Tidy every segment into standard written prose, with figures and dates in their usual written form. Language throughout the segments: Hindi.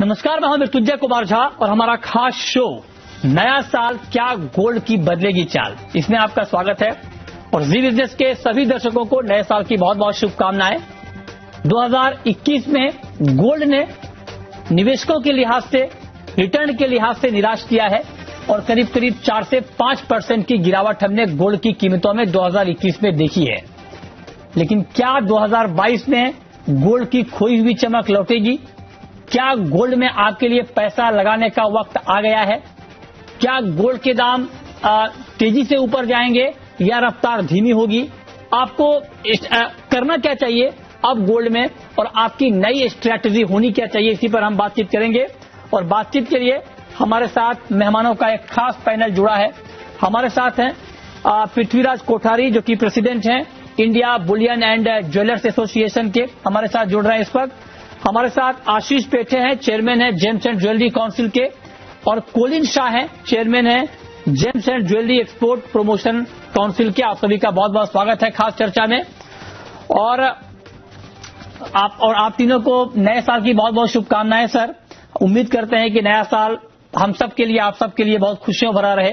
नमस्कार, मैं हूं मृत्युंजय कुमार झा और हमारा खास शो नया साल क्या गोल्ड की बदलेगी चाल, इसमें आपका स्वागत है। और जी बिजनेस के सभी दर्शकों को नए साल की बहुत बहुत शुभकामनाएं। 2021 में गोल्ड ने निवेशकों के लिहाज से, रिटर्न के लिहाज से निराश किया है और करीब करीब 4 से 5% की गिरावट हमने गोल्ड की कीमतों में 2021 में देखी है। लेकिन क्या 2022 में गोल्ड की खोई हुई चमक लौटेगी? क्या गोल्ड में आपके लिए पैसा लगाने का वक्त आ गया है? क्या गोल्ड के दाम तेजी से ऊपर जाएंगे या रफ्तार धीमी होगी? आपको करना क्या चाहिए अब गोल्ड में और आपकी नई स्ट्रैटेजी होनी क्या चाहिए, इसी पर हम बातचीत करेंगे। और बातचीत के लिए हमारे साथ मेहमानों का एक खास पैनल जुड़ा है। हमारे साथ हैं पृथ्वीराज कोठारी, जो कि प्रेसिडेंट हैं India Boolean and jewellers association के, हमारे साथ जुड़ रहे हैं इस वक्त। हमारे साथ आशीष पेठे हैं, चेयरमैन हैं जेम्स एंड ज्वेलरी काउंसिल के, और कोलिन शाह हैं, चेयरमैन हैं James and jewellery export promotion council के। आप सभी का बहुत बहुत स्वागत है खास चर्चा में। और आप तीनों को नए साल की बहुत बहुत शुभकामनाएं सर। उम्मीद करते हैं कि नया साल हम सब के लिए, आप सब के लिए बहुत खुशियों भरा रहे।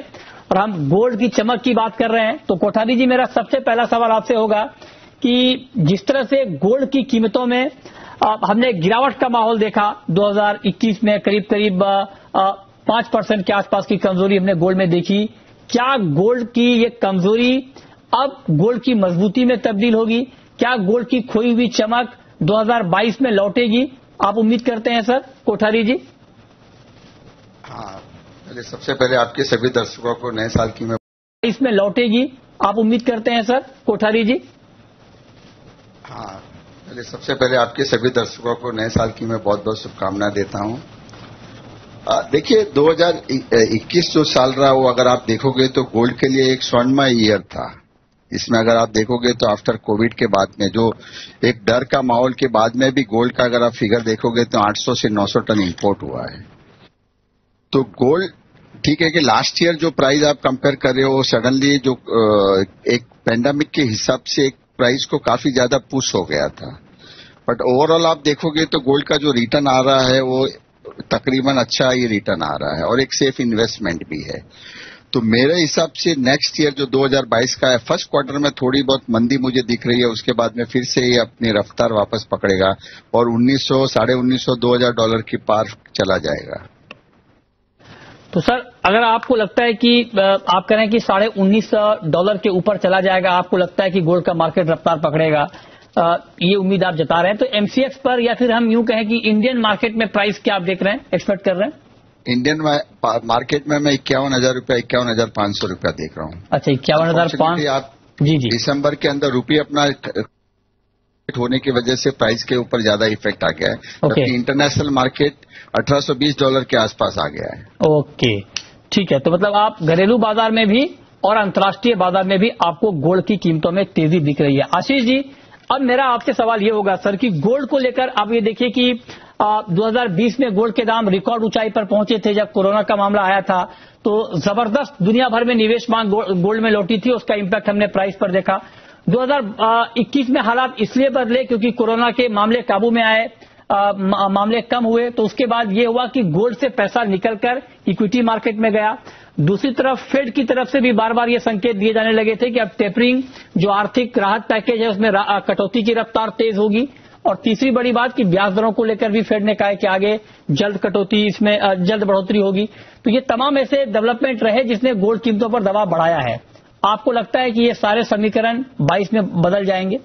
और हम गोल्ड की चमक की बात कर रहे हैं तो कोठारी जी, मेरा सबसे पहला सवाल आपसे होगा कि जिस तरह से गोल्ड की कीमतों में हमने गिरावट का माहौल देखा 2021 में, करीब करीब 5% के आसपास की कमजोरी हमने गोल्ड में देखी। क्या गोल्ड की ये कमजोरी अब गोल्ड की मजबूती में तब्दील होगी? क्या गोल्ड की खोई हुई चमक 2022 में लौटेगी? आप उम्मीद करते हैं सर कोठारी जी? हाँ, सबसे पहले आपके सभी दर्शकों को नए साल की मैं इसमें लौटेगी, आप उम्मीद करते हैं सर कोठारी जी? हाँ, सबसे पहले आपके सभी दर्शकों को नए साल की मैं बहुत बहुत शुभकामनाएं देता हूं। देखिए, 2021 जो साल रहा वो अगर आप देखोगे तो गोल्ड के लिए एक स्वर्णमय ईयर था। इसमें अगर आप देखोगे तो आफ्टर कोविड के बाद में जो एक डर का माहौल के बाद में भी गोल्ड का अगर आप फिगर देखोगे तो 800 से 900 टन इंपोर्ट हुआ है। तो गोल्ड ठीक है कि लास्ट ईयर जो प्राइस आप कंपेयर कर रहे हो, सडनली जो एक पेंडेमिक के हिसाब से एक प्राइस को काफी ज्यादा पुश हो गया था। बट ओवरऑल आप देखोगे तो गोल्ड का जो रिटर्न आ रहा है वो तकरीबन अच्छा ही रिटर्न आ रहा है और एक सेफ इन्वेस्टमेंट भी है। तो मेरे हिसाब से नेक्स्ट ईयर जो 2022 का है, फर्स्ट क्वार्टर में थोड़ी बहुत मंदी मुझे दिख रही है, उसके बाद में फिर से ये अपनी रफ्तार वापस पकड़ेगा और 1900, $1950, $2000 की पार चला जाएगा। तो सर, अगर आपको लगता है कि आप कह रहे हैं कि $1950 के ऊपर चला जाएगा, आपको लगता है कि गोल्ड का मार्केट रफ्तार पकड़ेगा, ये उम्मीद आप जता रहे हैं, तो एमसीएक्स पर या फिर हम यूं कहें कि इंडियन मार्केट में प्राइस क्या आप देख रहे हैं, एक्सपेक्ट कर रहे हैं? इंडियन मार्केट में मैं 51,000 रुपया, 51,500 रुपया देख रहा हूँ। अच्छा, 51,500। आप जी। दिसंबर के अंदर रुपये अपना होने की वजह से प्राइस के ऊपर ज्यादा इफेक्ट आ गया है, जबकि इंटरनेशनल मार्केट $1820 के आसपास आ गया है। ओके, ठीक है। तो मतलब आप घरेलू बाजार में भी और अंतर्राष्ट्रीय बाजार में भी आपको गोल्ड की कीमतों में तेजी दिख रही है। आशीष जी, अब मेरा आपसे सवाल ये होगा सर कि गोल्ड को लेकर आप ये देखिए कि 2020 में गोल्ड के दाम रिकॉर्ड ऊंचाई पर पहुंचे थे। जब कोरोना का मामला आया था तो जबरदस्त दुनिया भर में निवेश मांग गोल्ड में लौटी थी, उसका इम्पैक्ट हमने प्राइस पर देखा। 2021 में हालात इसलिए बदले क्योंकि कोरोना के मामले काबू में आए, मामले कम हुए, तो उसके बाद ये हुआ कि गोल्ड से पैसा निकलकर इक्विटी मार्केट में गया। दूसरी तरफ फेड की तरफ से भी बार बार ये संकेत दिए जाने लगे थे कि अब टेपरिंग, जो आर्थिक राहत पैकेज है, उसमें कटौती की रफ्तार तेज होगी। और तीसरी बड़ी बात कि ब्याज दरों को लेकर भी फेड ने कहा है कि आगे जल्द कटौती, इसमें जल्द बढ़ोतरी होगी। तो ये तमाम ऐसे डेवलपमेंट रहे जिसने गोल्ड कीमतों पर दबाव बढ़ाया है। आपको लगता है कि ये सारे समीकरण 22 में बदल जाएंगे?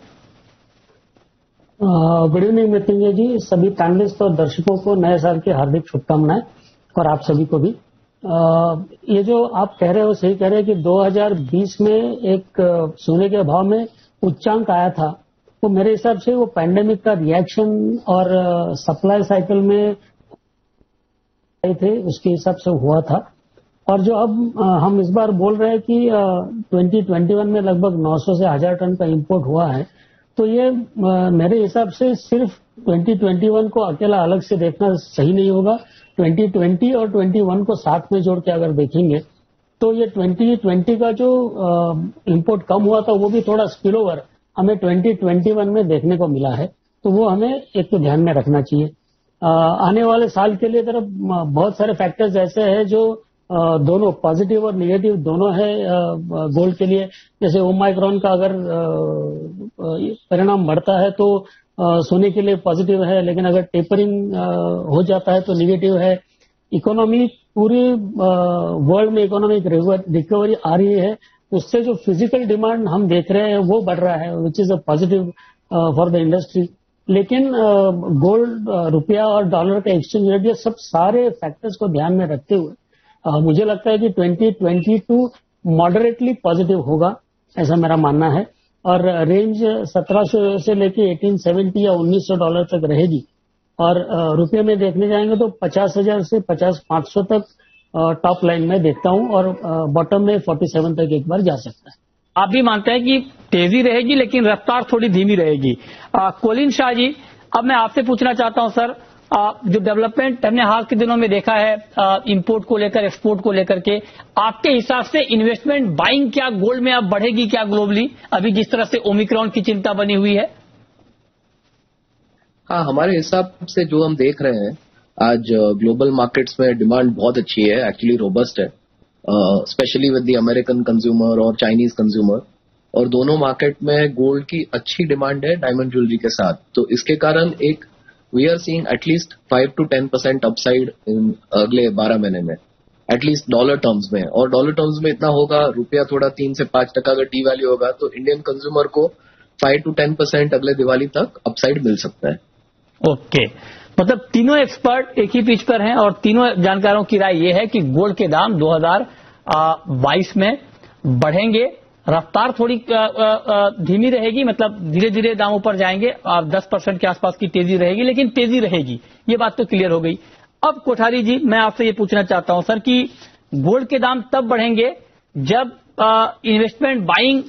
गुड इवनिंग मृत्युंजय जी, सभी पैनलिस्ट और दर्शकों को नए साल की हार्दिक शुभकामनाएं और आप सभी को भी। ये जो आप कह रहे हो सही कह रहे हैं कि 2020 में एक सोने के भाव में उच्चांक आया था, वो मेरे हिसाब से वो पैंडेमिक का रिएक्शन और सप्लाई साइकिल में थे उसके हिसाब से हुआ था। और जो अब हम इस बार बोल रहे हैं कि 2021 में लगभग 900 से 1000 टन का इंपोर्ट हुआ है, तो ये मेरे हिसाब से सिर्फ 2021 को अकेला अलग से देखना सही नहीं होगा। 2020 और 21 को साथ में जोड़ के अगर देखेंगे तो ये 2020 का जो इंपोर्ट कम हुआ था वो भी थोड़ा स्पिल ओवर हमें 2021 में देखने को मिला है। तो वो हमें एक तो ध्यान में रखना चाहिए। आने वाले साल के लिए तरफ बहुत सारे फैक्टर्स ऐसे हैं जो दोनों पॉजिटिव और निगेटिव दोनों है गोल्ड के लिए। जैसे ओमाइक्रॉन का अगर परिणाम बढ़ता है तो सोने के लिए पॉजिटिव है, लेकिन अगर टेपरिंग हो जाता है तो निगेटिव है। इकोनॉमी पूरी वर्ल्ड में इकोनॉमिक रिकवरी आ रही है, उससे जो फिजिकल डिमांड हम देख रहे हैं वो बढ़ रहा है, which is a positive for the industry. लेकिन गोल्ड, रुपया और डॉलर का एक्सचेंज रेट, ये सब सारे फैक्टर्स को ध्यान में रखते हुए मुझे लगता है कि 2022 मॉडरेटली पॉजिटिव होगा, ऐसा मेरा मानना है। और रेंज 1700 से लेके 1870 या $1900 तक रहेगी। और रुपये में देखने जाएंगे तो 50,000 से 50,500 तक टॉप लाइन में देखता हूं, और बॉटम में 47 तक एक बार जा सकता है। आप भी मानते हैं कि तेजी रहेगी लेकिन रफ्तार थोड़ी धीमी रहेगी। कोलिन शाह जी, अब मैं आपसे पूछना चाहता हूं सर, जो डेवलपमेंट हमने हाल के दिनों में देखा है इंपोर्ट को लेकर, एक्सपोर्ट को लेकर के, आपके हिसाब से इन्वेस्टमेंट बाइंग क्या गोल्ड में अब बढ़ेगी क्या ग्लोबली, अभी जिस तरह से ओमिक्रॉन की चिंता बनी हुई है? हाँ, हमारे हिसाब से जो हम देख रहे हैं आज ग्लोबल मार्केट्स में डिमांड बहुत अच्छी है, एक्चुअली रोबस्ट है, specially with the American consumer और चाइनीज कंज्यूमर। और दोनों मार्केट में गोल्ड की अच्छी डिमांड है डायमंड ज्वेलरी के साथ। तो इसके कारण एक we are seeing at least 5 to 10% upside in अगले 12 महीने में, एटलीस्ट डॉलर टर्म्स में। और डॉलर टर्म्स में इतना होगा, रुपया थोड़ा 3 से 5% अगर डी वैल्यू होगा तो इंडियन कंज्यूमर को 5 to 10% अगले दिवाली तक अपसाइड मिल सकता है। ओके, मतलब तीनों एक्सपर्ट एक ही पिच पर हैं और तीनों जानकारों की राय यह है कि गोल्ड के दाम 2022 में बढ़ेंगे। रफ्तार थोड़ी धीमी रहेगी, मतलब धीरे धीरे दाम ऊपर जाएंगे, 10% के आसपास की तेजी रहेगी, लेकिन तेजी रहेगी, ये बात तो क्लियर हो गई। अब कोठारी जी, मैं आपसे ये पूछना चाहता हूं सर कि गोल्ड के दाम तब बढ़ेंगे जब इन्वेस्टमेंट बाइंग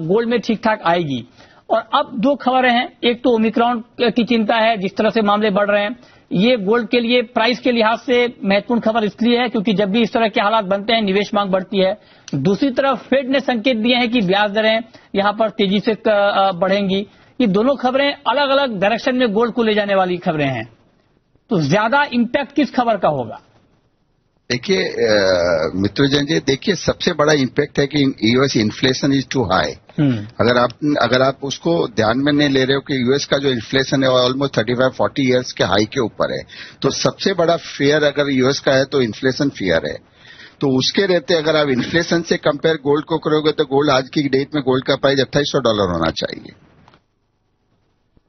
गोल्ड में ठीक ठाक आएगी। और अब दो खबरें हैं, एक तो ओमिक्रॉन की चिंता है, जिस तरह से मामले बढ़ रहे हैं, ये गोल्ड के लिए प्राइस के लिहाज से महत्वपूर्ण खबर इसलिए है क्योंकि जब भी इस तरह के हालात बनते हैं निवेश मांग बढ़ती है। दूसरी तरफ फेड ने संकेत दिए हैं कि ब्याज दरें यहां पर तेजी से बढ़ेंगी। ये दोनों खबरें अलग अलग डायरेक्शन में गोल्ड को ले जाने वाली खबरें हैं, तो ज्यादा इंपैक्ट किस खबर का होगा? देखिए मित्रजन जी, देखिए सबसे बड़ा इम्पैक्ट है कि US inflation is too high. अगर आप उसको ध्यान में नहीं ले रहे हो कि यूएस का जो इन्फ्लेशन है वो ऑलमोस्ट 35-40 ईयर्स के हाई के ऊपर है, तो सबसे बड़ा फेयर अगर यूएस का है तो इन्फ्लेशन फेयर है। तो उसके रहते अगर आप इन्फ्लेशन से कंपेयर गोल्ड को करोगे तो गोल्ड आज की डेट में गोल्ड का प्राइस $2800 होना चाहिए।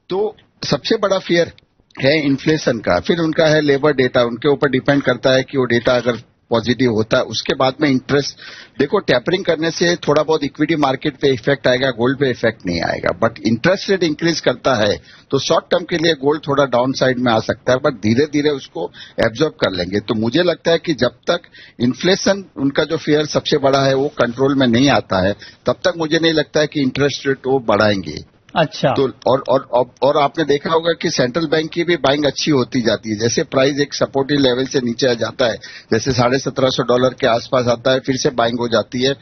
तो सबसे बड़ा फेयर है इन्फ्लेशन का। फिर उनका है लेबर डेटा, उनके ऊपर डिपेंड करता है कि वो डेटा अगर पॉजिटिव होता है। उसके बाद में इंटरेस्ट, देखो टैपरिंग करने से थोड़ा बहुत इक्विटी मार्केट पे इफेक्ट आएगा, गोल्ड पे इफेक्ट नहीं आएगा। बट इंटरेस्ट रेट इंक्रीज करता है तो शॉर्ट टर्म के लिए गोल्ड थोड़ा डाउन साइड में आ सकता है, बट धीरे धीरे उसको एब्जॉर्ब कर लेंगे। तो मुझे लगता है कि जब तक इन्फ्लेशन उनका जो फेयर सबसे बड़ा है वो कंट्रोल में नहीं आता है, तब तक मुझे नहीं लगता है कि इंटरेस्ट रेट वो बढ़ाएंगे। अच्छा, तो और आपने देखा होगा कि सेंट्रल बैंक की भी बाइंग अच्छी होती जाती है। जैसे प्राइस एक सपोर्टिव लेवल से नीचे आ जाता है, जैसे $1750 के आसपास आता है, फिर से बाइंग हो जाती है।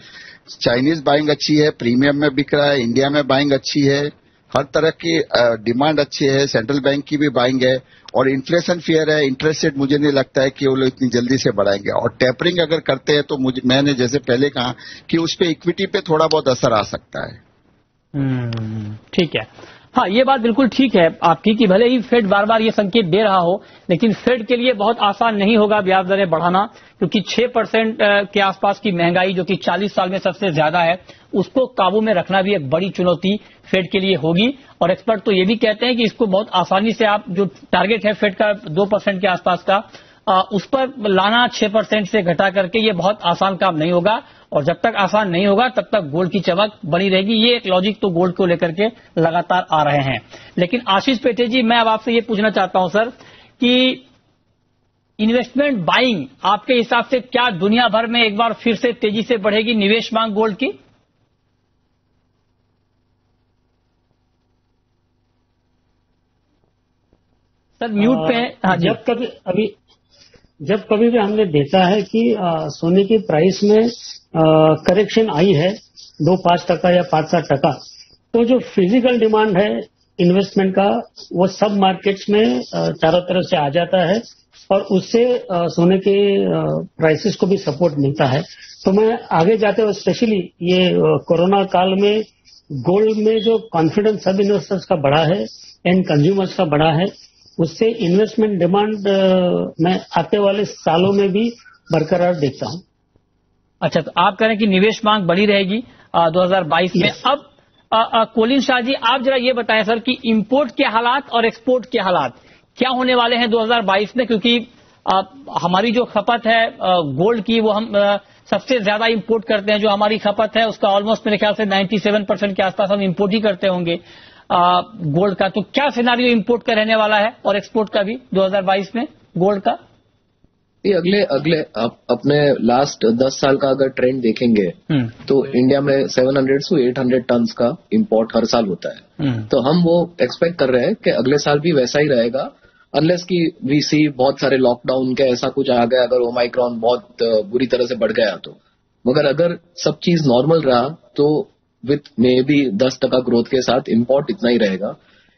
चाइनीज बाइंग अच्छी है, प्रीमियम में बिक रहा है, इंडिया में बाइंग अच्छी है, हर तरह की डिमांड अच्छी है, सेंट्रल बैंक की भी बाइंग है और इन्फ्लेशन फियर है। इंटरेस्ट रेट मुझे नहीं लगता है कि वो लोग इतनी जल्दी से बढ़ाएंगे। और टेपरिंग अगर करते हैं तो मैंने जैसे पहले कहा कि उस पर इक्विटी पे थोड़ा बहुत असर आ सकता है। ठीक है, हाँ ये बात बिल्कुल ठीक है आपकी कि भले ही फेड बार बार ये संकेत दे रहा हो, लेकिन फेड के लिए बहुत आसान नहीं होगा ब्याज दरें बढ़ाना, क्योंकि 6% के आसपास की महंगाई जो कि 40 साल में सबसे ज्यादा है, उसको काबू में रखना भी एक बड़ी चुनौती फेड के लिए होगी। और एक्सपर्ट तो ये भी कहते हैं कि इसको बहुत आसानी से आप जो टारगेट है फेड का 2% के आसपास का, उस पर लाना 6% से घटा करके ये बहुत आसान काम नहीं होगा। और जब तक आसान नहीं होगा तब तक गोल्ड की चमक बनी रहेगी। ये एक लॉजिक तो गोल्ड को लेकर के लगातार आ रहे हैं। लेकिन आशीष पेटे जी, मैं अब आपसे ये पूछना चाहता हूं सर कि इन्वेस्टमेंट बाइंग आपके हिसाब से क्या दुनिया भर में एक बार फिर से तेजी से बढ़ेगी निवेश मांग गोल्ड की? सर म्यूट पे हैं। हाँ, जब कभी भी हमने देखा है कि सोने की प्राइस में करेक्शन आई है 2-5% या 5-7%, तो जो फिजिकल डिमांड है इन्वेस्टमेंट का वो सब मार्केट्स में चारों तरफ से आ जाता है और उससे सोने के प्राइसेस को भी सपोर्ट मिलता है। तो मैं आगे जाते हुए स्पेशली ये कोरोना काल में गोल्ड में जो कॉन्फिडेंस सब इन्वेस्टर्स का बढ़ा है एंड कंज्यूमर्स का बढ़ा है, उससे इन्वेस्टमेंट डिमांड मैं आते वाले सालों में भी बरकरार देखता हूं। अच्छा, तो आप कह रहे हैं कि निवेश मांग बढ़ी रहेगी 2022 में। अब कोलिन शाह जी, आप जरा ये बताएं सर कि इंपोर्ट के हालात और एक्सपोर्ट के हालात क्या होने वाले हैं 2022 में, क्योंकि हमारी जो खपत है गोल्ड की वो हम सबसे ज्यादा इंपोर्ट करते हैं। जो हमारी खपत है उसका ऑलमोस्ट मेरे ख्याल से 97% के आसपास हम इंपोर्ट ही करते होंगे गोल्ड का। तो क्या सिनारियो इंपोर्ट का रहने वाला है और एक्सपोर्ट का भी 2022 में गोल्ड का? अगले अपने लास्ट 10 साल का अगर ट्रेंड देखेंगे तो इंडिया में 700 से 800 टन का इंपोर्ट हर साल होता है। तो हम वो एक्सपेक्ट कर रहे हैं कि अगले साल भी वैसा ही रहेगा, अनलेस की वी सी बहुत सारे लॉकडाउन के ऐसा कुछ आ गया, अगर ओमाइक्रॉन बहुत बुरी तरह से बढ़ गया तो। मगर अगर सब चीज नॉर्मल रहा तो विथ मे बी 10% ग्रोथ के साथ इंपोर्ट इतना ही रहेगा।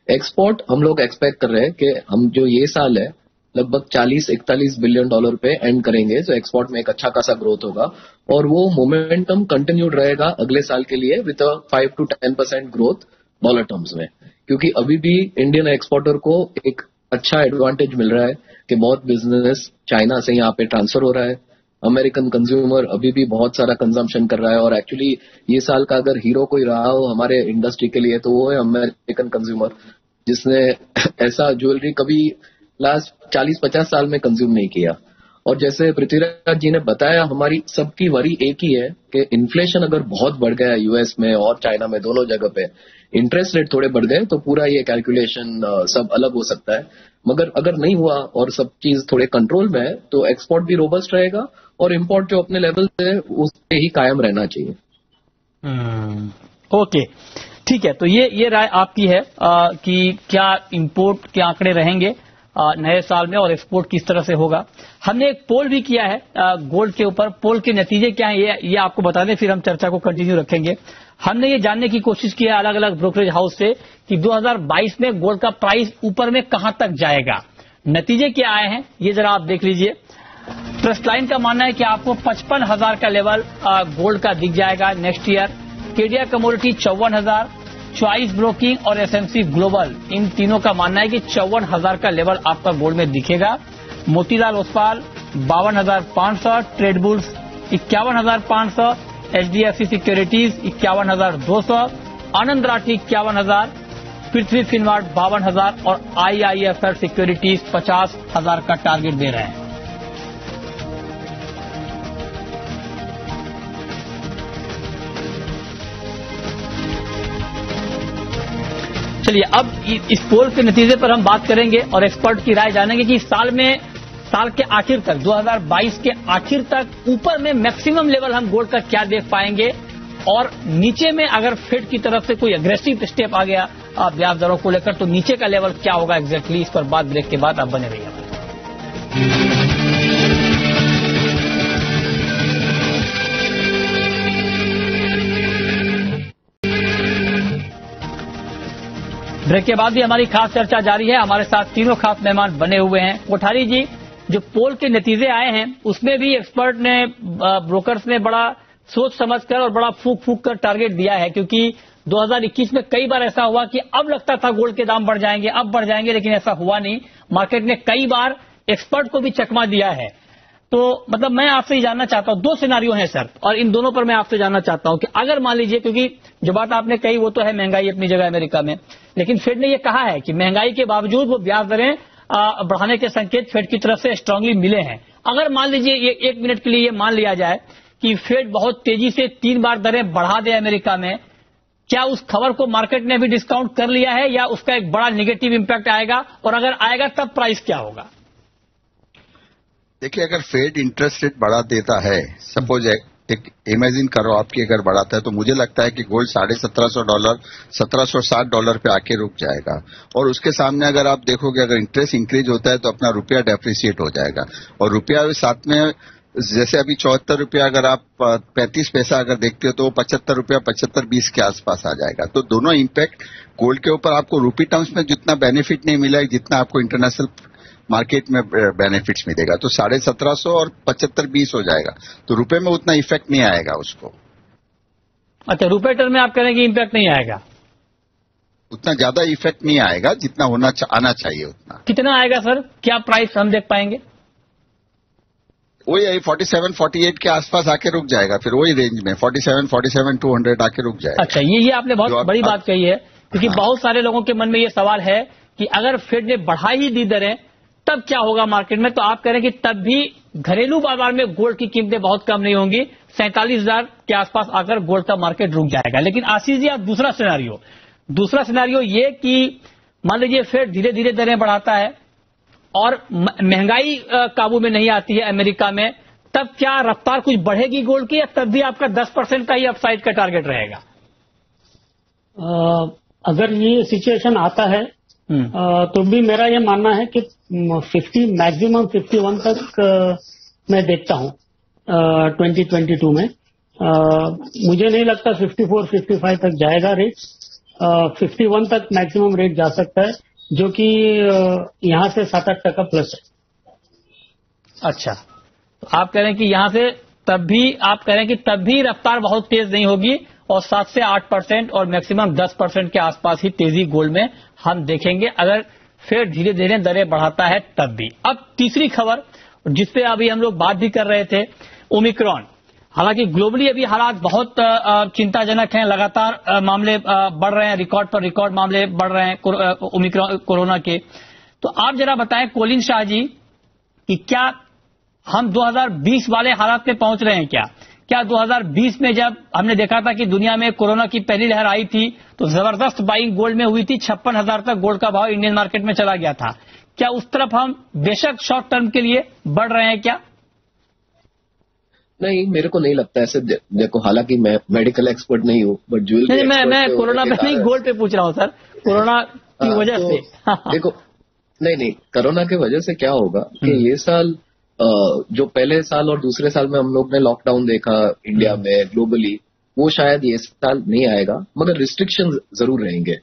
एक्सपोर्ट हम लोग एक्सपेक्ट कर रहे हैं कि हम जो ये साल है लगभग 40-41 बिलियन डॉलर पे एंड करेंगे, तो एक्सपोर्ट में एक अच्छा खासा ग्रोथ होगा और वो मोमेंटम कंटिन्यूड रहेगा अगले साल के लिए with 5 to 10% growth dollar terms में। क्योंकि अभी भी इंडियन एक्सपोर्टर को एक अच्छा एडवांटेज मिल रहा है कि बहुत बिजनेस चाइना से यहाँ पे ट्रांसफर हो रहा है। अमेरिकन कंज्यूमर अभी भी बहुत सारा कंजम्पशन कर रहा है और एक्चुअली ये साल का अगर हीरो कोई रहा हो हमारे इंडस्ट्री के लिए तो वो है अमेरिकन कंज्यूमर, जिसने ऐसा ज्वेलरी कभी लास्ट 40-50 साल में कंज्यूम नहीं किया। और जैसे पृथ्वीराज जी ने बताया, हमारी सबकी वरी एक ही है कि इन्फ्लेशन अगर बहुत बढ़ गया यूएस में और चाइना में दोनों जगह पे, इंटरेस्ट रेट थोड़े बढ़ गए तो पूरा ये कैलकुलेशन सब अलग हो सकता है। मगर अगर नहीं हुआ और सब चीज थोड़े कंट्रोल में है तो एक्सपोर्ट भी रोबस्ट रहेगा और इंपोर्ट जो अपने लेवल से उस पे ही कायम रहना चाहिए। ओके, ठीक है। तो ये राय आपकी है कि क्या इंपोर्ट के आंकड़े रहेंगे नए साल में और एक्सपोर्ट किस तरह से होगा। हमने एक पोल भी किया है गोल्ड के ऊपर। पोल के नतीजे क्या हैं ये आपको बता दें, फिर हम चर्चा को कंटिन्यू रखेंगे। हमने ये जानने की कोशिश की है अलग अलग ब्रोकरेज हाउस से कि 2022 में गोल्ड का प्राइस ऊपर में कहां तक जाएगा। नतीजे क्या आए हैं ये जरा आप देख लीजिए। ट्रस्ट लाइन का मानना है कि आपको 55,000 का लेवल गोल्ड का दिख जाएगा next year. Kedia commodity 54,000, choice broking और एसएमसी ग्लोबल इन तीनों का मानना है कि 54,000 का लेवल आपका गोल्ड में दिखेगा। Motilal Oswal 52,500, trade bulls 51,500, HDFC securities 51,200, आनंद राठी 51,000, पृथ्वी फिनमार्ट 52,000 और आईआईएफएल सिक्योरिटीज 50,000 का टारगेट दे रहे हैं। चलिए अब इस पोल के नतीजे पर हम बात करेंगे और एक्सपर्ट की राय जानेंगे कि साल के आखिर तक 2022 के आखिर तक ऊपर में मैक्सिमम लेवल हम गोल्ड का क्या देख पाएंगे और नीचे में अगर फेड की तरफ से कोई अग्रेसिव स्टेप आ गया ब्याज दरों को लेकर तो नीचे का लेवल क्या होगा एग्जैक्टली। इस पर बात ब्रेक के बाद आप बने रहिए। ब्रेक के बाद भी हमारी खास चर्चा जारी है। हमारे साथ तीनों खास मेहमान बने हुए हैं। कोठारी जी, जो पोल के नतीजे आए हैं उसमें भी एक्सपर्ट ने ब्रोकर्स ने बड़ा सोच समझकर और बड़ा फूक फूक कर टारगेट दिया है, क्योंकि 2021 में कई बार ऐसा हुआ कि अब लगता था गोल्ड के दाम बढ़ जाएंगे, लेकिन ऐसा हुआ नहीं। मार्केट ने कई बार एक्सपर्ट को भी चकमा दिया है। तो मतलब मैं आपसे ही जानना चाहता हूं, दो सिनारियो हैं सर, और इन दोनों पर मैं आपसे जानना चाहता हूं कि अगर मान लीजिए, क्योंकि जो बात आपने कही वो तो है महंगाई अपनी जगह अमेरिका में, लेकिन फेड ने ये कहा है कि महंगाई के बावजूद वो ब्याज दरें बढ़ाने के संकेत फेड की तरफ से स्ट्रांगली मिले हैं। अगर मान लीजिए ये 1 मिनट के लिए ये मान लिया जाए कि फेड बहुत तेजी से 3 बार दरें बढ़ा दे अमेरिका में, क्या उस खबर को मार्केट ने भी डिस्काउंट कर लिया है या उसका एक बड़ा नेगेटिव इंपैक्ट आएगा, और अगर आएगा तब प्राइस क्या होगा? देखिए, अगर फेड इंटरेस्ट रेट बढ़ा देता है, सपोज एक इमेजिन करो आपकी अगर बढ़ाता है, तो मुझे लगता है कि गोल्ड $1,700 $1,760 पे आके रुक जाएगा। और उसके सामने अगर आप देखोगे, अगर इंटरेस्ट इंक्रीज होता है तो अपना रुपया डेप्रिशिएट हो जाएगा और रुपया साथ में जैसे अभी 74 रुपया अगर आप 35 पैसा अगर देखते हो तो 75 रुपया 75-20 के आसपास आ जाएगा। तो दोनों इम्पैक्ट गोल्ड के ऊपर आपको रूपी टर्म्स में जितना बेनिफिट नहीं मिला जितना आपको इंटरनेशनल मार्केट में बेनिफिट्स मिलेगा। तो 1750 और 75-20 हो जाएगा, तो रुपए में उतना इफेक्ट नहीं आएगा उसको। अच्छा, रुपए टर्म में आप कह रहे हैं कि इम्पैक्ट नहीं आएगा? उतना ज्यादा इफेक्ट नहीं आएगा जितना आना चाहिए उतना। कितना आएगा सर? क्या प्राइस हम देख पाएंगे? वही 47-48 के आसपास आके रुक जाएगा, फिर वही रेंज में 47-200 आके रुक जाएगा। अच्छा, ये आपने बहुत बड़ी बात कही है, क्योंकि हाँ। बहुत सारे लोगों के मन में ये सवाल है कि अगर फेड ने बढ़ा ही दी दरें तब क्या होगा मार्केट में। तो आप कह रहे हैं कि तब भी घरेलू बाजार में गोल्ड की कीमतें बहुत कम नहीं होंगी, 47,000 के आसपास आकर गोल्ड का मार्केट रुक जाएगा। लेकिन आशीष जी, आप दूसरा सिनेरियो ये कि मान लीजिए फेड धीरे धीरे दरें बढ़ाता है और महंगाई काबू में नहीं आती है अमेरिका में, तब क्या रफ्तार कुछ बढ़ेगी गोल्ड की, या तब भी आपका 10% का ही अपसाइड का टारगेट रहेगा? अगर ये सिचुएशन आता है तो भी मेरा ये मानना है कि 50 मैक्सिमम 51 तक मैं देखता हूं 2022 में। मुझे नहीं लगता 54-55 तक जाएगा रेट। 51 तक मैक्सिमम रेट जा सकता है, जो कि यहां से 7-8% प्लस है। अच्छा, तो आप कह रहे हैं कि यहां से तब भी रफ्तार बहुत तेज नहीं होगी और 7 से 8% और मैक्सिमम 10% के आसपास ही तेजी गोल्ड में हम देखेंगे अगर फिर धीरे धीरे दरें बढ़ाता है तब भी। अब तीसरी खबर जिसपे अभी हम लोग बात भी कर रहे थे, ओमिक्रॉन। हालांकि ग्लोबली अभी हालात बहुत चिंताजनक हैं, लगातार मामले बढ़ रहे हैं, रिकॉर्ड पर रिकॉर्ड मामले बढ़ रहे हैं ओमिक्रॉन कोरोना के। तो आप जरा बताएं कोलिन शाह जी कि क्या हम 2020 वाले हालात में पहुंच रहे हैं? क्या 2020 में जब हमने देखा था कि दुनिया में कोरोना की पहली लहर आई थी तो जबरदस्त बाइंग गोल्ड में हुई थी, 56,000 तक गोल्ड का भाव इंडियन मार्केट में चला गया था, क्या उस तरफ हम बेशक शॉर्ट टर्म के लिए बढ़ रहे हैं क्या? नहीं, मेरे को नहीं लगता ऐसे। देखो, हालांकि मैं मेडिकल एक्सपर्ट नहीं हूँ, बट ज्वेलरी मैं कोरोना पे नहीं, गोल्ड पे पूछ रहा हूँ सर, कोरोना की वजह से। देखो, नहीं, कोरोना की वजह से क्या होगा कि ये साल जो पहले साल और दूसरे साल में हम लोग ने लॉकडाउन देखा इंडिया में ग्लोबली, वो शायद ये साल नहीं आएगा, मगर रिस्ट्रिक्शन जरूर रहेंगे।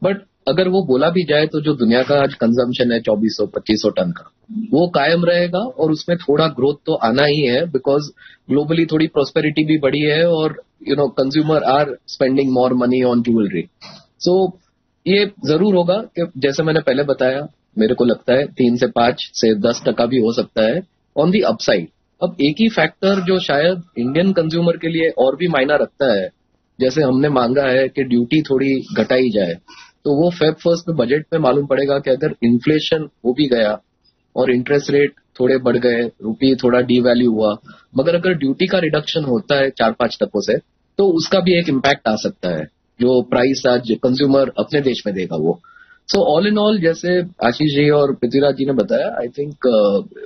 बट अगर वो बोला भी जाए तो जो दुनिया का आज कंजम्पशन है 2400-2500 टन का, वो कायम रहेगा और उसमें थोड़ा ग्रोथ तो आना ही है, बिकॉज ग्लोबली थोड़ी प्रोस्पेरिटी भी बढ़ी है और consumer are spending more money on jewellery. So ये जरूर होगा कि जैसे मैंने पहले बताया, मेरे को लगता है 3 से 5 से 10% भी हो सकता है ऑन दी अपसाइड। अब एक ही फैक्टर जो शायद इंडियन कंज्यूमर के लिए और भी मायना रखता है, जैसे हमने मांगा है कि ड्यूटी थोड़ी घटाई जाए, तो वो Feb 1 में बजट में मालूम पड़ेगा कि अगर इन्फ्लेशन हो भी गया और इंटरेस्ट रेट थोड़े बढ़ गए, रुपये थोड़ा डीवैल्यू हुआ, मगर अगर ड्यूटी का रिडक्शन होता है 4-5% से, तो उसका भी एक इम्पैक्ट आ सकता है जो प्राइस आज कंज्यूमर अपने देश में देगा वो। सो ऑल इन ऑल, जैसे आशीष जी और पृथ्वीराज जी ने बताया, I think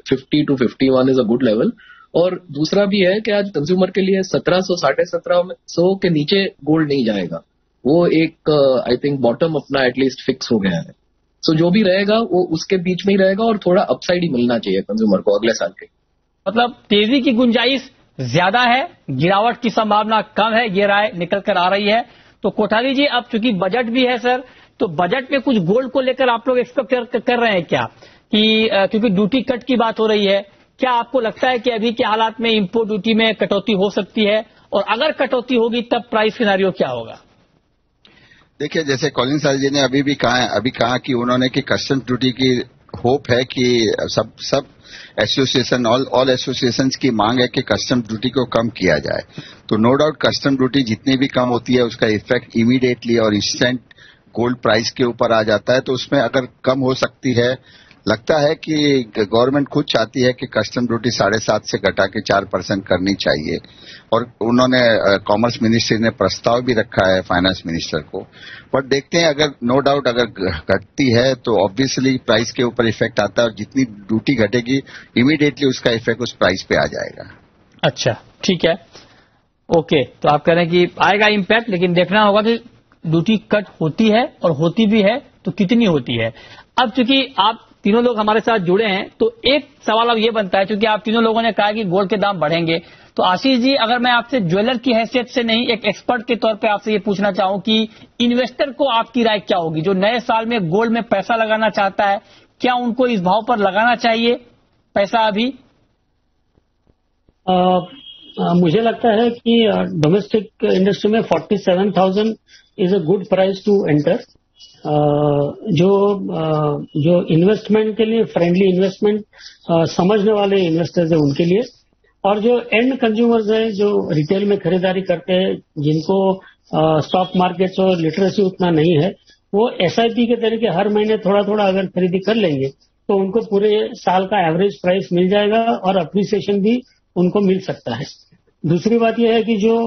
50 to 51 is a good level. और दूसरा भी है कि आज कंज्यूमर के लिए 1700-1750 के नीचे गोल्ड नहीं जाएगा, वो एक आई थिंक बॉटम अपना एटलीस्ट फिक्स हो गया है। सो जो भी रहेगा वो उसके बीच में ही रहेगा और थोड़ा अपसाइड ही मिलना चाहिए कंज्यूमर को अगले साल के। मतलब तेजी की गुंजाइश ज्यादा है, गिरावट की संभावना कम है, ये राय निकल कर आ रही है। तो कोठारी जी, अब चूंकि बजट भी है सर, तो बजट में कुछ गोल्ड को लेकर आप लोग एक्सपेक्ट कर रहे हैं क्या कि क्योंकि ड्यूटी कट की बात हो रही है, क्या आपको लगता है कि अभी के हालात में इंपोर्ट ड्यूटी में कटौती हो सकती है, और अगर कटौती होगी तब प्राइस सिनेरियो क्या होगा? देखिए, जैसे कॉलिन शाह जी ने अभी कहा कि उन्होंने कि कस्टम ड्यूटी की होप है कि सब एसोसिएशन ऑल एसोसिएशंस की मांग है कि कस्टम ड्यूटी को कम किया जाए। तो नो डाउट कस्टम ड्यूटी जितनी भी कम होती है उसका इफेक्ट इमीडिएटली और इंस्टेंट गोल्ड प्राइस के ऊपर आ जाता है। तो उसमें अगर कम हो सकती है, लगता है कि गवर्नमेंट खुद चाहती है कि कस्टम ड्यूटी 7.5% से घटा के 4% करनी चाहिए, और उन्होंने कॉमर्स मिनिस्ट्री ने प्रस्ताव भी रखा है फाइनेंस मिनिस्टर को। बट देखते हैं, अगर नो डाउट अगर घटती है तो ऑब्वियसली प्राइस के ऊपर इफेक्ट आता है, और जितनी ड्यूटी घटेगी इमीडिएटली उसका इफेक्ट उस प्राइस पे आ जाएगा। अच्छा, ठीक है, ओके। तो आप कह रहे हैं कि आएगा इम्पैक्ट, लेकिन देखना होगा कि ड्यूटी कट होती है और होती भी है तो कितनी होती है। अब चूंकि आप तीनों लोग हमारे साथ जुड़े हैं, तो एक सवाल अब ये बनता है, क्योंकि आप तीनों लोगों ने कहा कि गोल्ड के दाम बढ़ेंगे, तो आशीष जी, अगर मैं आपसे ज्वेलर की हैसियत से नहीं, एक एक्सपर्ट के तौर पे आपसे ये पूछना चाहूं कि इन्वेस्टर को आपकी राय क्या होगी, जो नए साल में गोल्ड में पैसा लगाना चाहता है, क्या उनको इस भाव पर लगाना चाहिए पैसा अभी? मुझे लगता है कि डोमेस्टिक इंडस्ट्री में 47,000 is a good price to enter. जो इन्वेस्टमेंट के लिए फ्रेंडली इन्वेस्टमेंट समझने वाले इन्वेस्टर्स है उनके लिए, और जो एंड कंज्यूमर्स है जो रिटेल में खरीदारी करते हैं, जिनको स्टॉक मार्केट्स और लिटरेसी उतना नहीं है, वो एसआईपी के तरीके हर महीने थोड़ा थोड़ा अगर खरीदी कर लेंगे तो उनको पूरे साल का एवरेज प्राइस मिल जाएगा और अप्रिसिएशन भी उनको मिल सकता है। दूसरी बात यह है कि जो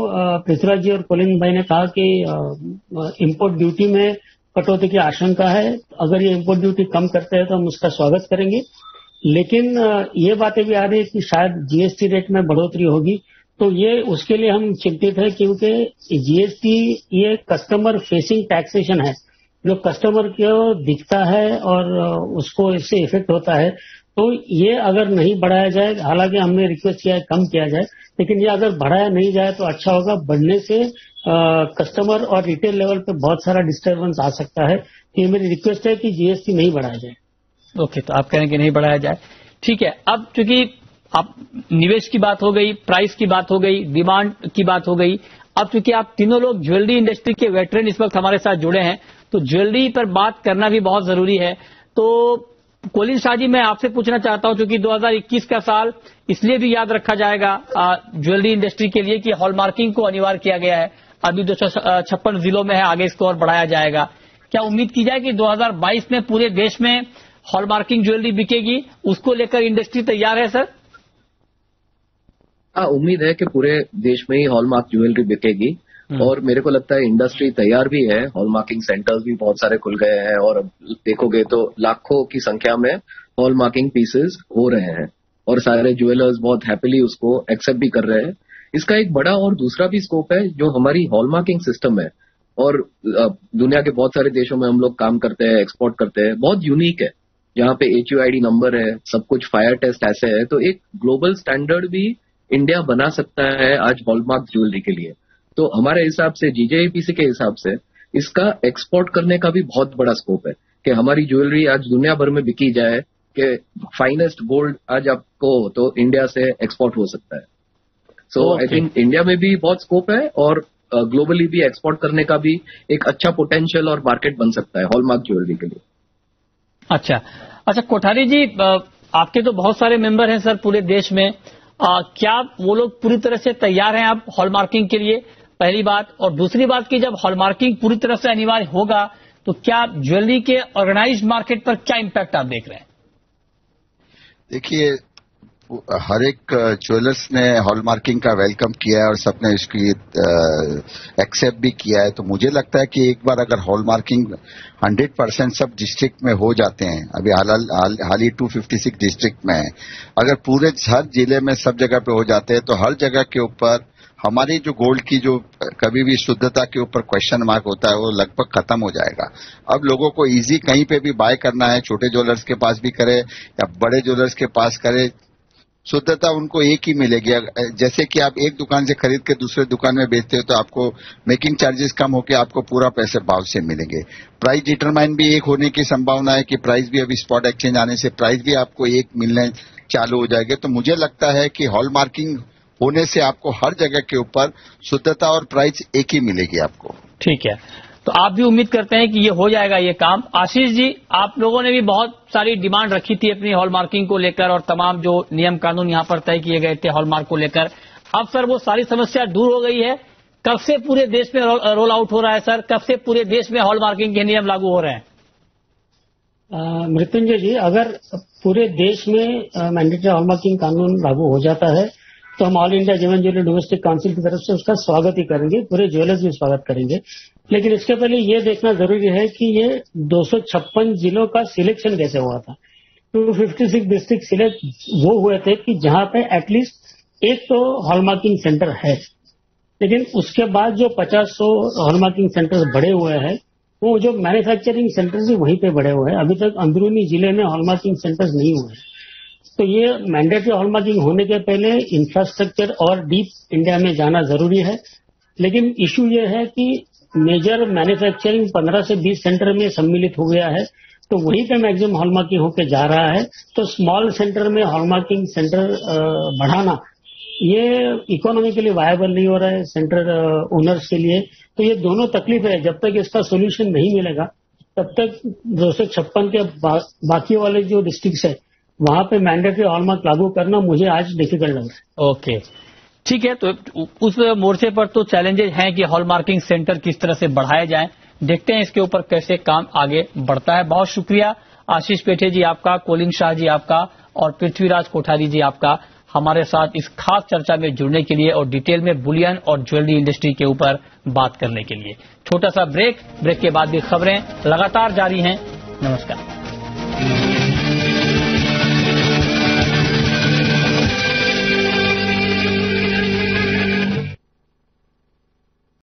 पृथ्वीराज जी और कोलिन भाई ने कहा कि इंपोर्ट ड्यूटी में कटौती की आशंका है, अगर ये इंपोर्ट ड्यूटी कम करते हैं तो हम उसका स्वागत करेंगे, लेकिन ये बातें भी आ रही है कि शायद जीएसटी रेट में बढ़ोतरी होगी, तो ये उसके लिए हम चिंतित है, क्योंकि जीएसटी ये कस्टमर फेसिंग टैक्सेशन है, जो कस्टमर को दिखता है और उसको इससे इफेक्ट होता है। तो ये अगर नहीं बढ़ाया जाए, हालांकि हमने रिक्वेस्ट किया है कम किया जाए, लेकिन ये अगर बढ़ाया नहीं जाए तो अच्छा होगा। बढ़ने से कस्टमर और रिटेल लेवल पे बहुत सारा डिस्टर्बेंस आ सकता है। ये मेरी रिक्वेस्ट है कि जीएसटी नहीं बढ़ाया जाए। ओके, तो आप कह रहे हैं कि नहीं बढ़ाया जाए, ठीक है। अब चूंकि आप निवेश की बात हो गई, प्राइस की बात हो गई, डिमांड की बात हो गई, अब चूंकि आप तीनों लोग ज्वेलरी इंडस्ट्री के वेटरन इस वक्त हमारे साथ जुड़े हैं, तो ज्वेलरी पर बात करना भी बहुत जरूरी है। तो कोलिन शाह जी, मैं आपसे पूछना चाहता हूं, क्योंकि 2021 का साल इसलिए भी याद रखा जाएगा ज्वेलरी इंडस्ट्री के लिए कि हॉलमार्किंग को अनिवार्य किया गया है। अभी 256 जिलों में है, आगे इसको और बढ़ाया जाएगा। क्या उम्मीद की जाए कि 2022 में पूरे देश में हॉलमार्किंग ज्वेलरी बिकेगी? उसको लेकर इंडस्ट्री तैयार है सर? हाँ, उम्मीद है कि पूरे देश में ही हॉलमार्क ज्वेलरी बिकेगी, और मेरे को लगता है इंडस्ट्री तैयार भी है। हॉलमार्किंग सेंटर्स भी बहुत सारे खुल गए हैं, और अब देखोगे तो लाखों की संख्या में हॉलमार्किंग पीसेस हो रहे हैं, और सारे ज्वेलर्स बहुत हैप्पीली उसको एक्सेप्ट भी कर रहे हैं। इसका एक बड़ा और दूसरा भी स्कोप है, जो हमारी हॉलमार्किंग सिस्टम है, और दुनिया के बहुत सारे देशों में हम लोग काम करते हैं, एक्सपोर्ट करते हैं, बहुत यूनिक है, जहाँ पे HUID नंबर है, सब कुछ फायर टेस्ट ऐसे है। तो एक ग्लोबल स्टैंडर्ड भी इंडिया बना सकता है आज हॉलमार्क ज्वेलरी के लिए। तो हमारे हिसाब से, GJIPC के हिसाब से, इसका एक्सपोर्ट करने का भी बहुत बड़ा स्कोप है कि हमारी ज्वेलरी आज दुनिया भर में बिकी जाए, कि फाइनेस्ट गोल्ड आज आपको तो इंडिया से एक्सपोर्ट हो सकता है। सो आई थिंक इंडिया में भी बहुत स्कोप है, और ग्लोबली भी एक्सपोर्ट करने का भी एक अच्छा पोटेंशियल और मार्केट बन सकता है हॉलमार्क ज्वेलरी के लिए। अच्छा कोठारी जी, आपके तो बहुत सारे मेंबर हैं सर पूरे देश में, क्या वो लोग पूरी तरह से तैयार हैं आप हॉलमार्किंग के लिए? पहली बात। और दूसरी बात कि जब हॉलमार्किंग पूरी तरह से अनिवार्य होगा तो क्या ज्वेलरी के ऑर्गेनाइज्ड मार्केट पर क्या इम्पैक्ट आप देख रहे हैं? देखिए, हर एक ज्वेलर्स ने हॉलमार्किंग का वेलकम किया है और सबने इसकी एक्सेप्ट भी किया है। तो मुझे लगता है कि एक बार अगर हॉलमार्किंग 100% सब डिस्ट्रिक्ट में हो जाते हैं, अभी हाल ही 256 डिस्ट्रिक्ट में है, अगर पूरे हर जिले में सब जगह पे हो जाते हैं, तो हर जगह के ऊपर हमारी जो गोल्ड की जो कभी भी शुद्धता के ऊपर क्वेश्चन मार्क होता है, वो लगभग खत्म हो जाएगा। अब लोगों को इजी कहीं पे भी बाय करना है, छोटे ज्वेलर्स के पास भी करे या बड़े ज्वेलर्स के पास करे, शुद्धता उनको एक ही मिलेगी। जैसे कि आप एक दुकान से खरीद के दूसरे दुकान में बेचते हो तो आपको मेकिंग चार्जेस कम होकर आपको पूरा पैसे भाव से मिलेंगे। प्राइस डिटरमाइन भी एक होने की संभावना है कि प्राइस भी अभी स्पॉट एक्सचेंज आने से प्राइस भी आपको एक मिलने चालू हो जाएंगे। तो मुझे लगता है कि हॉलमार्किंग होने से आपको हर जगह के ऊपर शुद्धता और प्राइस एक ही मिलेगी आपको। ठीक है, तो आप भी उम्मीद करते हैं कि ये हो जाएगा ये काम। आशीष जी, आप लोगों ने भी बहुत सारी डिमांड रखी थी अपनी हॉलमार्किंग को लेकर, और तमाम जो नियम कानून यहाँ पर तय किए गए थे हॉलमार्क को लेकर, अब सर वो सारी समस्या दूर हो गई है। कब से पूरे देश में रोल आउट हो रहा है सर? कब से पूरे देश में हॉलमार्किंग के नियम लागू हो रहे हैं? मृत्युंजय जी, अगर पूरे देश में मैंडेटरी हॉलमार्किंग कानून लागू हो जाता है तो हम All India Gem and Jewellery Domestic Council की तरफ से उसका स्वागत ही करेंगे, पूरे ज्वेलर्स भी स्वागत करेंगे। लेकिन इसके पहले ये देखना जरूरी है कि ये 256 जिलों का सिलेक्शन कैसे हुआ था। 256 डिस्ट्रिक्ट सिलेक्ट वो हुए थे कि जहां पे एटलीस्ट एक तो हॉलमार्किंग सेंटर है, लेकिन उसके बाद जो 50-100 हॉलमार्किंग सेंटर बढ़े हुए हैं, वो जो मैन्युफैक्चरिंग सेंटर्स है वहीं पे बढ़े हुए हैं। अभी तक अंदरूनी जिले में हॉलमार्किंग सेंटर्स नहीं हुए। तो ये मैंडेटरी हॉलमार्किंग होने के पहले इंफ्रास्ट्रक्चर और डीप इंडिया में जाना जरूरी है। लेकिन इशू ये है कि मेजर मैन्युफैक्चरिंग 15 से 20 सेंटर में सम्मिलित हो गया है, तो वहीं पे मैक्सिमम हॉलमार्किंग होके जा रहा है। तो स्मॉल सेंटर में हॉलमार्किंग सेंटर बढ़ाना ये इकोनॉमिकली वायबल नहीं हो रहा है सेंटर ओनर्स के लिए। तो ये दोनों तकलीफ है। जब तक इसका सोल्यूशन नहीं मिलेगा तब तक 256 के बाकी वाले जो डिस्ट्रिक्ट्स है वहां पे मैंडेटरी हॉलमार्क लागू करना मुझे आज डिफिकल्ट लग रहा है। ओके, ठीक है। तो उस मोर्चे पर तो चैलेंजेस हैं कि हॉलमार्किंग सेंटर किस तरह से बढ़ाए जाएं। देखते हैं इसके ऊपर कैसे काम आगे बढ़ता है। बहुत शुक्रिया आशीष पेठे जी आपका, कोलिन शाह जी आपका और पृथ्वीराज कोठारी जी आपका हमारे साथ इस खास चर्चा में जुड़ने के लिए और डिटेल में बुलियन और ज्वेलरी इंडस्ट्री के ऊपर बात करने के लिए। छोटा सा ब्रेक के बाद भी खबरें लगातार जारी हैं। नमस्कार।